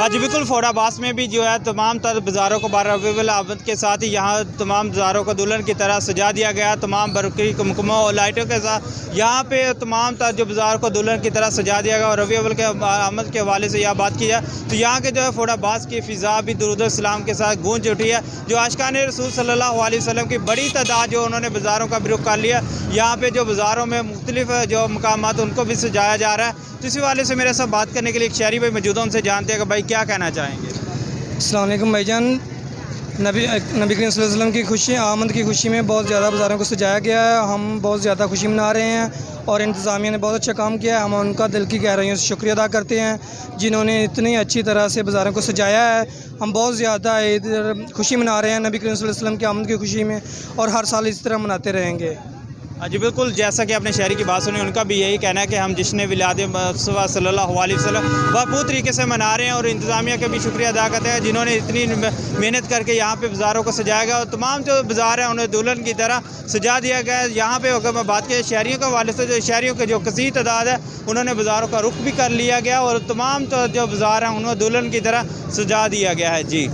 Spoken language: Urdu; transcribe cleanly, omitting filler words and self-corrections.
جی بالکل فوڈ عباس میں بھی جو ہے تمام تر بازاروں کو بارہ ربیع الاول کے ساتھ ہی یہاں تمام بازاروں کو دلہن کی طرح سجا دیا گیا. تمام برقی کمکموں اور لائٹوں کے ساتھ یہاں پہ تمام تر جو بازار کو دلہن کی طرح سجا دیا گیا. اور ربیع الاول کے آمد کے حوالے سے یہ بات کی جائے تو یہاں کے جو ہے فوڈ عباس کی فضا بھی درود السلام کے ساتھ گونج اٹھی ہے. جو عاشقان رسول صلی اللہ علیہ وسلم کی بڑی تعداد جو انہوں نے بازاروں کا بھی رخ کر لیا. یہاں پہ جو بازاروں میں مختلف جو مقامات ان کو بھی سجایا جا رہا ہے. تو اسی والے سے میرے ساتھ بات کرنے کے لیے ایک شہری بھائی موجود ہیں, ان سے جانتے ہیں کہ بھائی کیا کہنا چاہیں گے. السلام علیکم بھائی جان. نبی کریم صلی اللہ علیہ وسلم کی خوشی آمد کی خوشی میں بہت زیادہ بازاروں کو سجایا گیا ہے. ہم بہت زیادہ خوشی منا رہے ہیں اور انتظامیہ نے بہت اچھا کام کیا ہے. ہم ان کا دل کی گہرائیوں سے شکریہ ادا کرتے ہیں جنہوں نے اتنی اچھی طرح سے بازاروں کو سجایا ہے. ہم بہت زیادہ ادھر خوشی منا رہے ہیں نبی کریم صلی اللہ علیہ وسلم کی آمد کی خوشی میں, اور ہر سال اس طرح مناتے رہیں گے. جی بالکل, جیسا کہ اپنے شہری کی بات سنی, ان کا بھی یہی کہنا ہے کہ ہم جشن ولادت مصطفیٰ صلی اللہ علیہ وسلم بھرپور طریقے سے منا رہے ہیں. اور انتظامیہ کا بھی شکریہ ادا کرتے ہیں جنہوں نے اتنی محنت کر کے یہاں پہ بازاروں کو سجایا گیا. اور تمام جو بازار ہیں انہیں دلہن کی طرح سجا دیا گیا ہے. یہاں پہ اگر میں بات کریں شہریوں کے حوالے سے, جو شہریوں کے جو کثیر تعداد ہے انہوں نے بازاروں کا رخ بھی کر لیا گیا, اور تمام جو بازار ہیں انہوں نے دلہن کی طرح سجا دیا گیا ہے. جی